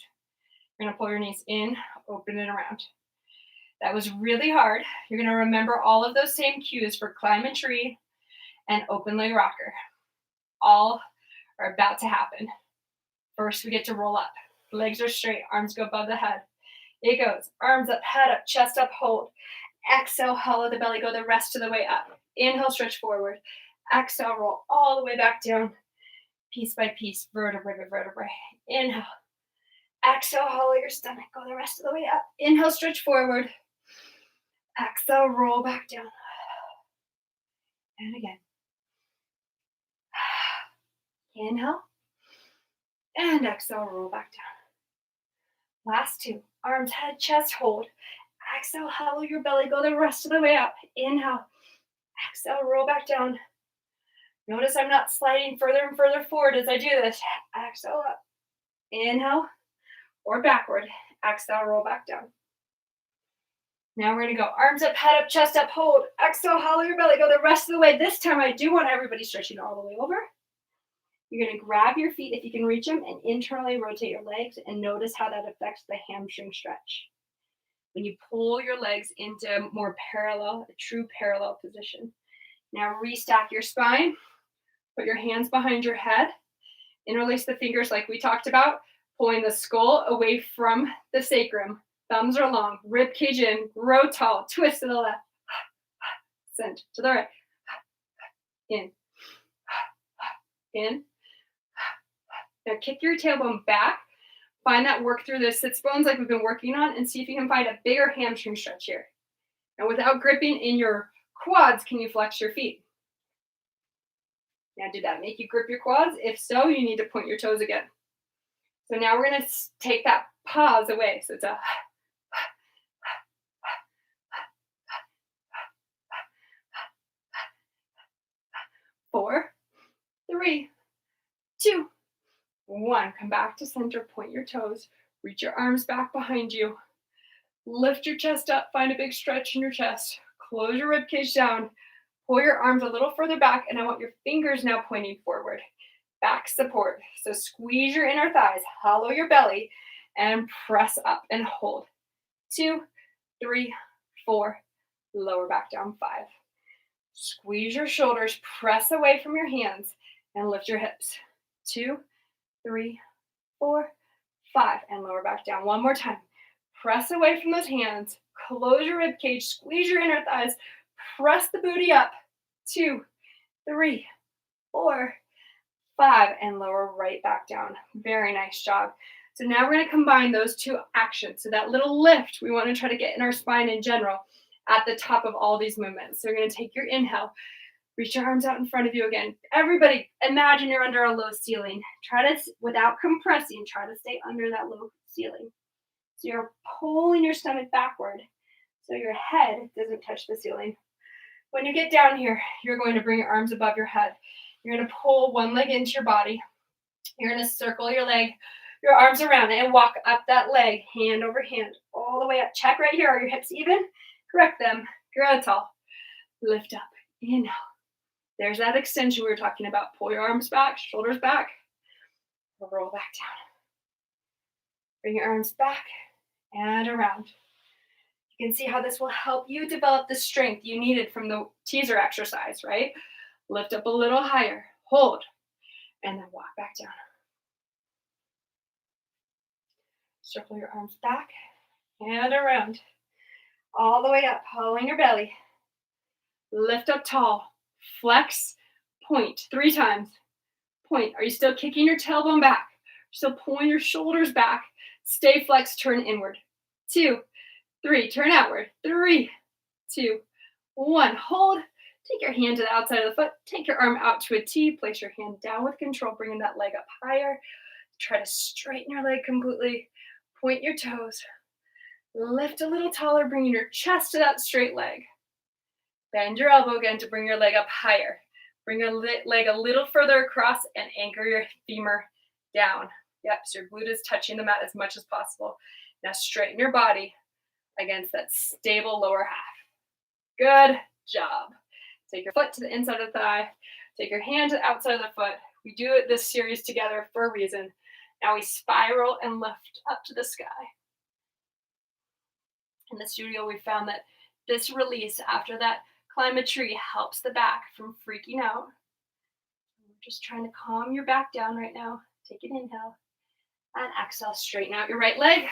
Speaker 1: You're going to pull your knees in, open and around. That was really hard. You're going to remember all of those same cues for climb a tree and open leg rocker. All are about to happen. First, we get to roll up. Legs are straight, arms go above the head. It goes, arms up, head up, chest up, hold. Exhale, hollow the belly, go the rest of the way up. Inhale, stretch forward. Exhale, roll all the way back down. Piece by piece, vertebrae by vertebrae. Inhale. Exhale, hollow your stomach, go the rest of the way up. Inhale, stretch forward. Exhale, roll back down. And again. Inhale. And exhale, roll back down. Last two. Arms, head, chest, hold. Exhale, hollow your belly, go the rest of the way up. Inhale. Exhale, roll back down. Notice I'm not sliding further and further forward as I do this. Exhale up. Inhale or backward. Exhale, roll back down. Now we're going to go arms up, head up, chest up, hold. Exhale, hollow your belly, go the rest of the way. This time I do want everybody stretching all the way over. You're going to grab your feet if you can reach them and internally rotate your legs and notice how that affects the hamstring stretch. When you pull your legs into more parallel, a true parallel position. Now restack your spine. Put your hands behind your head. Interlace the fingers like we talked about, pulling the skull away from the sacrum. Thumbs are long, rib cage in, grow tall, twist to the left, send to the right, in. Now kick your tailbone back. Find that work through the sits bones like we've been working on and see if you can find a bigger hamstring stretch here. And without gripping in your quads, can you flex your feet? Now, did that make you grip your quads? If so, you need to point your toes again. So now we're going to take that pause away. So it's a 4, 3, 2, 1. Come back to center, point your toes, reach your arms back behind you. Lift your chest up, find a big stretch in your chest. Close your rib cage down. Pull your arms a little further back, and I want your fingers now pointing forward. Back support. So squeeze your inner thighs, hollow your belly, and press up and hold. 2, 3, 4. Lower back down. 5. Squeeze your shoulders, press away from your hands, and lift your hips. 2, 3, 4, 5. And lower back down. One more time. Press away from those hands. Close your rib cage. Squeeze your inner thighs. Press the booty up. 2, 3, 4, 5. And lower right back down. Very nice job. So now we're going to combine those two actions. So that little lift we want to try to get in our spine in general at the top of all these movements. So you're going to take your inhale. Reach your arms out in front of you again. Everybody, imagine you're under a low ceiling. Try to, without compressing, try to stay under that low ceiling. So you're pulling your stomach backward so your head doesn't touch the ceiling. When you get down here, you're going to bring your arms above your head. You're going to pull one leg into your body. You're going to circle your leg, your arms around it, and walk up that leg, hand over hand, all the way up. Check right here. Are your hips even? Correct them. Grow tall. Lift up. Inhale. There's that extension we were talking about. Pull your arms back, shoulders back. Roll back down. Bring your arms back and around. You can see how this will help you develop the strength you needed from the teaser exercise, right? Lift up a little higher, hold, and then walk back down. Circle your arms back and around. All the way up, hollowing your belly. Lift up tall, flex, point 3 times. Point. Are you still kicking your tailbone back? So pulling your shoulders back. Stay flexed, turn inward. 2, 3, turn outward. 3, 2, 1. Hold. Take your hand to the outside of the foot. Take your arm out to a T. Place your hand down with control, bringing that leg up higher. Try to straighten your leg completely. Point your toes. Lift a little taller, bringing your chest to that straight leg. Bend your elbow again to bring your leg up higher. Bring your leg a little further across and anchor your femur down. Yep, so your glute is touching the mat as much as possible. Now straighten your body against that stable lower half. Good job. Take your foot to the inside of the thigh. Take your hand to the outside of the foot. We do this series together for a reason. Now we spiral and lift up to the sky. In the studio, we found that this release after that climb a tree helps the back from freaking out. We're just trying to calm your back down right now. Take an inhale and exhale. Straighten out your right leg.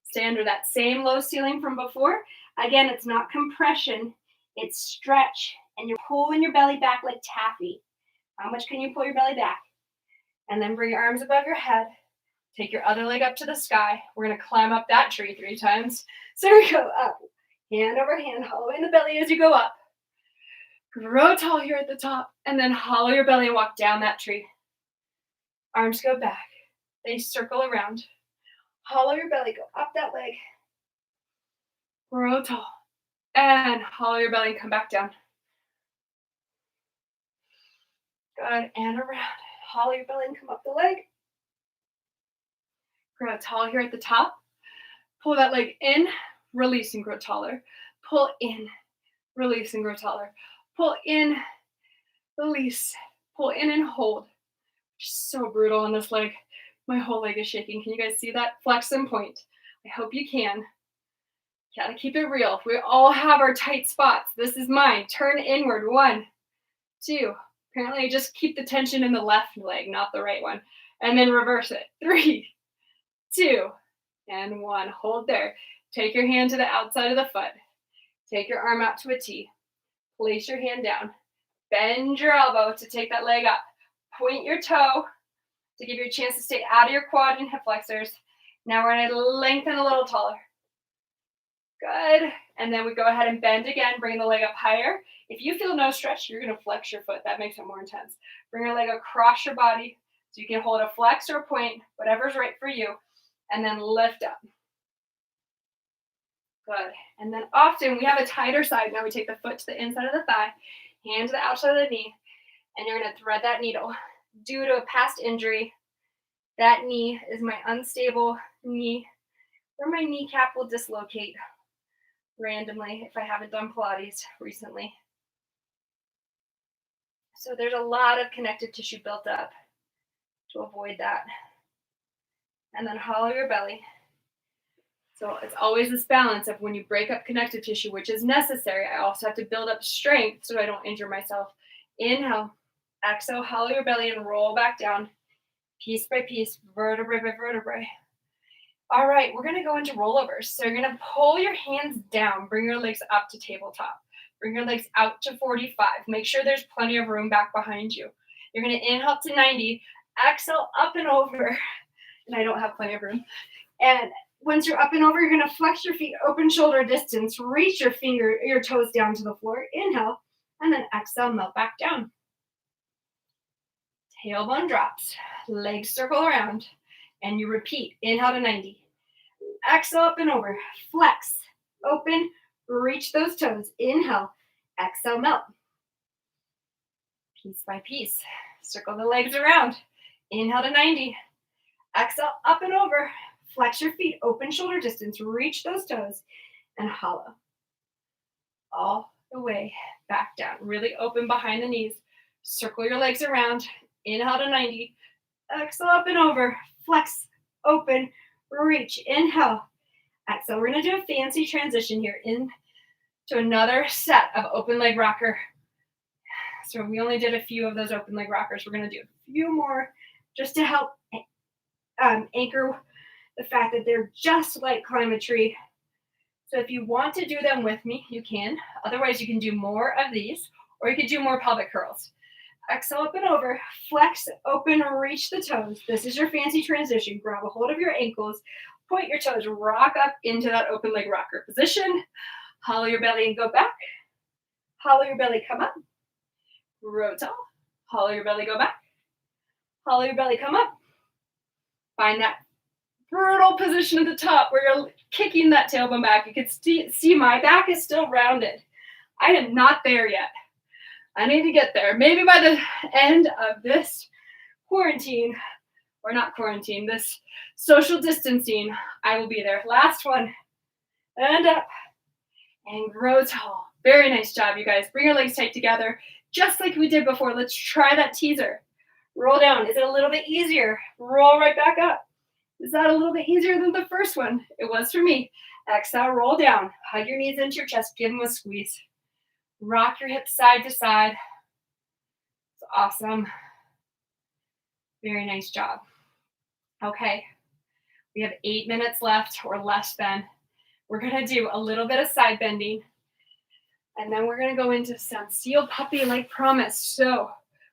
Speaker 1: Stay under that same low ceiling from before. Again, it's not compression, it's stretch. And you're pulling your belly back like taffy. How much can you pull your belly back? And then bring your arms above your head. Take your other leg up to the sky. We're going to climb up that tree 3 times. So we go up, hand over hand, hollowing the belly as you go up. Grow tall here at the top, and then hollow your belly and walk down that tree. Arms go back. They circle around. Hollow your belly, go up that leg. Grow tall. And hollow your belly and come back down. Good, and around. Hollow your belly and come up the leg. Grow tall here at the top. Pull that leg in, release and grow taller. Pull in, release and grow taller. Pull in, release. Pull in and hold. So brutal on this leg. My whole leg is shaking. Can you guys see that? Flex and point. I hope you can. Gotta keep it real. We all have our tight spots. This is mine. Turn inward. 1, 2. Apparently I just keep the tension in the left leg, not the right one. And then reverse it. 3, 2, and 1. Hold there. Take your hand to the outside of the foot. Take your arm out to a T. Place your hand down. Bend your elbow to take that leg up. Point your toe to give you a chance to stay out of your quad and hip flexors. Now we're going to lengthen a little taller. Good. And then we go ahead and bend again, bring the leg up higher. If you feel no stretch, you're going to flex your foot. That makes it more intense. Bring your leg across your body so you can hold a flex or a point, whatever's right for you, and then lift up. Good. And then often we have a tighter side. Now we take the foot to the inside of the thigh, hand to the outside of the knee, and you're going to thread that needle. Due to a past injury, that knee is my unstable knee, where my kneecap will dislocate randomly if I haven't done Pilates recently. So there's a lot of connective tissue built up to avoid that. And then hollow your belly. So it's always this balance of when you break up connective tissue, which is necessary, I also have to build up strength so I don't injure myself. Inhale, exhale, hollow your belly and roll back down, piece by piece, vertebrae by vertebrae. All right, we're gonna go into rollovers. So you're gonna pull your hands down, bring your legs up to tabletop. Bring your legs out to 45. Make sure there's plenty of room back behind you. You're gonna inhale to 90, exhale up and over. And I don't have plenty of room. And once you're up and over, you're gonna flex your feet, open shoulder distance, reach your toes down to the floor. Inhale, and then exhale, melt back down. Tailbone drops, legs circle around, and you repeat. Inhale to 90. Exhale up and over. Flex, open, reach those toes. Inhale, exhale, melt. Piece by piece. Circle the legs around. Inhale to 90. Exhale up and over. Flex your feet, open shoulder distance, reach those toes, and hollow. All the way back down. Really open behind the knees. Circle your legs around. Inhale to 90. Exhale up and over. Flex, open, reach. Inhale. Exhale. We're going to do a fancy transition here into another set of open leg rocker. So we only did a few of those open leg rockers. We're going to do a few more just to help anchor the fact that they're just like climb a tree. So if you want to do them with me, you can. Otherwise, you can do more of these, or you could do more pelvic curls. Exhale up and over. Flex, open, reach the toes. This is your fancy transition. Grab a hold of your ankles. Point your toes. Rock up into that open leg rocker position. Hollow your belly and go back. Hollow your belly, come up. Rotate. Hollow your belly, go back. Hollow your belly, come up. Find that brutal position at the top where you're kicking that tailbone back. You can see my back is still rounded. I am not there yet. I need to get there. Maybe by the end of this quarantine, or not quarantine, this social distancing, I will be there. Last one. And up. And grow tall. Very nice job, you guys. Bring your legs tight together, just like we did before. Let's try that teaser. Roll down. Is it a little bit easier? Roll right back up. Is that a little bit easier than the first one? It was for me. Exhale, roll down. Hug your knees into your chest. Give them a squeeze. Rock your hips side to side. It's awesome. Very nice job. Okay. We have 8 minutes left or less than. We're going to do a little bit of side bending. And then we're going to go into some seal puppy like promise. So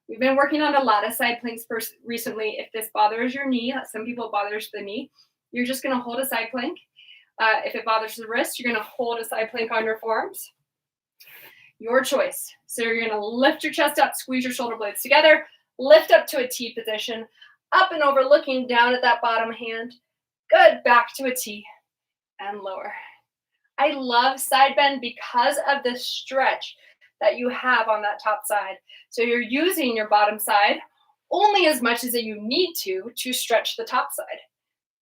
Speaker 1: we've been working on a lot of side planks recently. If this bothers your knee, some people it bothers the knee, you're just going to hold a side plank. If it bothers the wrist, you're going to hold a side plank on your forearms. Your choice. So you're going to lift your chest up, squeeze your shoulder blades together, lift up to a T position, up and over, looking down at that bottom hand. Good. Back to a T and lower. I love side bend because of the stretch that you have on that top side. So you're using your bottom side only as much as you need to stretch the top side.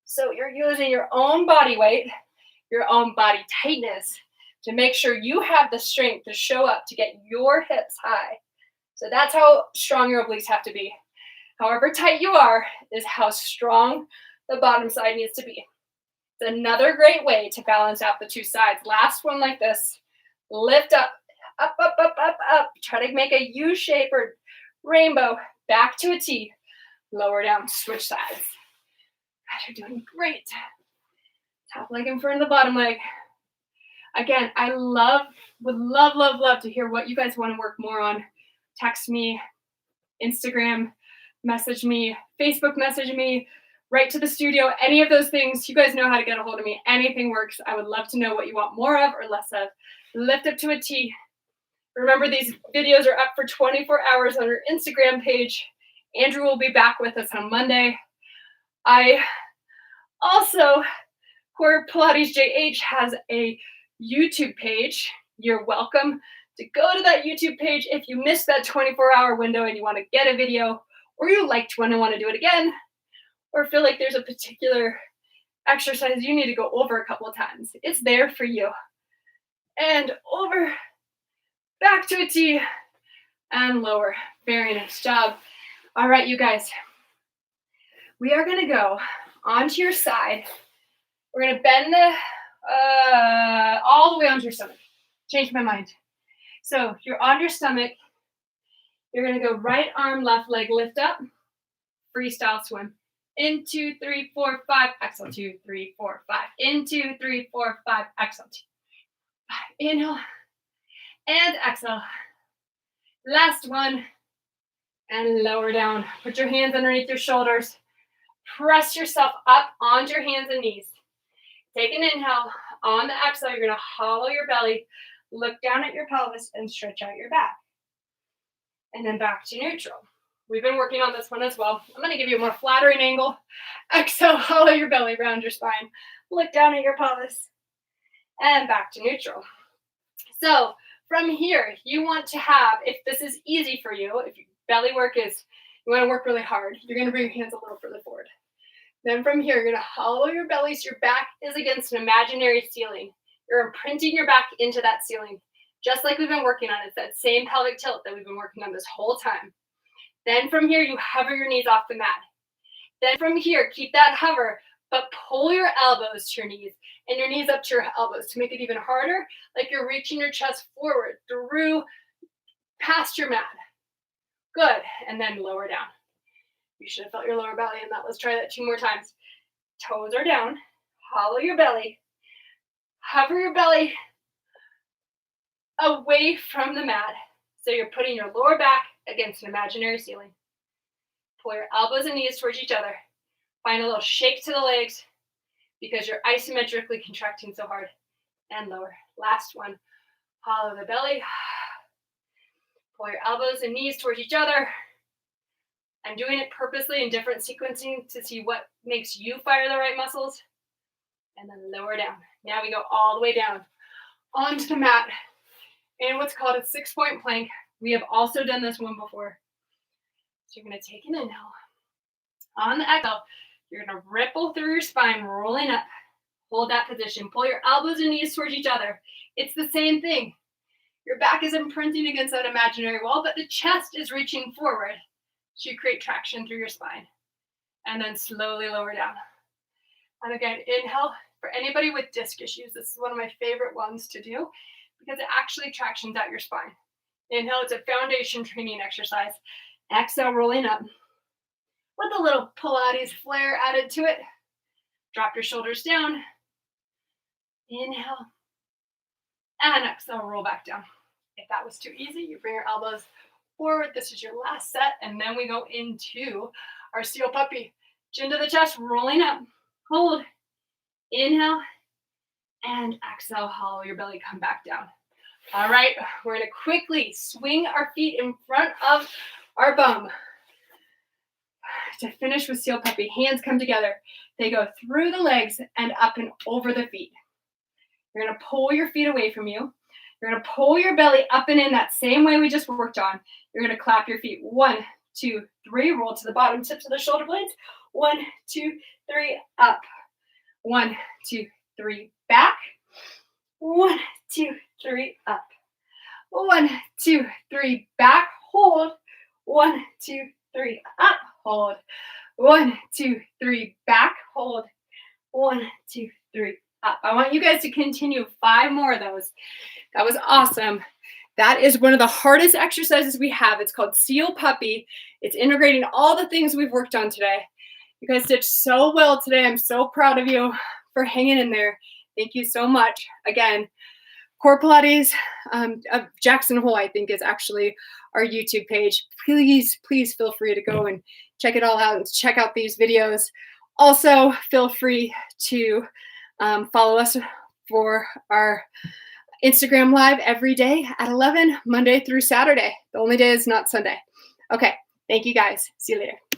Speaker 1: So you're using your own body weight, your own body tightness to make sure you have the strength to show up to get your hips high. So that's how strong your obliques have to be. However tight you are is how strong the bottom side needs to be. It's another great way to balance out the two sides. Last one like this. Lift up, up, up, up, up, up. Try to make a U shape or rainbow. Back to a T. Lower down, switch sides. God, you're doing great. Top leg in front of the bottom leg. Again, I would love to hear what you guys want to work more on. Text me, Instagram, message me, Facebook message me, write to the studio, any of those things. You guys know how to get a hold of me. Anything works. I would love to know what you want more of or less of. Lift up to a T. Remember, these videos are up for 24 hours on our Instagram page. Andrew will be back with us on Monday. I also, Core Pilates JH has a YouTube page. You're welcome to go to that YouTube page if you missed that 24-hour window and you want to get a video, or you liked one and want to do it again, or feel like there's a particular exercise you need to go over a couple of times. It's there for you. And over, back to a T, and lower. Very nice job. All right, you guys. We are going to go onto your side. We're going to bend the all the way onto your stomach. Change my mind. So you're on your stomach. You're going to go right arm, left leg, lift up. Freestyle swim. In 2, 3, 4, 5. Exhale. 2, 3, 4, 5. In 2, 3, 4, 5. Exhale. 2, 5. Inhale. And exhale. Last one. And lower down. Put your hands underneath your shoulders. Press yourself up onto your hands and knees. Take an inhale. On the exhale, you're going to hollow your belly, look down at your pelvis, and stretch out your back. And then back to neutral. We've been working on this one as well. I'm going to give you a more flattering angle. Exhale, hollow your belly, round your spine. Look down at your pelvis. And back to neutral. So from here, you want to have, if this is easy for you, if your belly work is, you want to work really hard, you're going to bring your hands a little further forward. Then from here, you're going to hollow your belly so your back is against an imaginary ceiling. You're imprinting your back into that ceiling, just like we've been working on. It's that same pelvic tilt that we've been working on this whole time. Then from here, you hover your knees off the mat. Then from here, keep that hover, but pull your elbows to your knees and your knees up to your elbows to make it even harder, like you're reaching your chest forward through past your mat. Good. And then lower down. You should have felt your lower belly in that. Let's try that 2 more times. Toes are down. Hollow your belly. Hover your belly away from the mat. So you're putting your lower back against an imaginary ceiling. Pull your elbows and knees towards each other. Find a little shake to the legs because you're isometrically contracting so hard. And lower. Last one. Hollow the belly. Pull your elbows and knees towards each other. I'm doing it purposely in different sequencing to see what makes you fire the right muscles. And then lower down. Now we go all the way down onto the mat in what's called a 6-point plank. We have also done this one before. So you're going to take an inhale. On the exhale, you're going to ripple through your spine, rolling up. Hold that position. Pull your elbows and knees towards each other. It's the same thing. Your back is imprinting against that imaginary wall, but the chest is reaching forward. So you create traction through your spine. And then slowly lower down. And again, inhale. For anybody with disc issues, this is one of my favorite ones to do because it actually tractions out your spine. Inhale, it's a foundation training exercise. Exhale, rolling up with a little Pilates flair added to it. Drop your shoulders down. Inhale. And exhale, roll back down. If that was too easy, you bring your elbows forward. This is your last set. And then we go into our Steel Puppy. Chin to the chest, rolling up. Hold. Inhale. And exhale, hollow your belly, come back down. All right, we're going to quickly swing our feet in front of our bum. To finish with Steel Puppy, hands come together. They go through the legs and up and over the feet. You're going to pull your feet away from you. You're going to pull your belly up and in that same way we just worked on. You're going to clap your feet. 1, 2, 3. Roll to the bottom tips of the shoulder blades. 1, 2, 3. Up. 1, 2, 3. Back. 1, 2, 3. Up. 1, 2, 3. Back. Hold. 1, 2, 3. Up. Hold. 1, 2, 3. Back. Hold. 1, 2, 3. Up. I want you guys to continue 5 more of those. That was awesome. That is one of the hardest exercises we have. It's called Steel Puppy. It's integrating all the things we've worked on today. You guys did so well today. I'm so proud of you for hanging in there. Thank you so much. Again, Core Pilates of Jackson Hole, I think, is actually our YouTube page. Please feel free to go and check it all out and check out these videos. Also, feel free to follow us for our Instagram Live every day at 11, Monday through Saturday. The only day is not Sunday. Okay, thank you guys. See you later.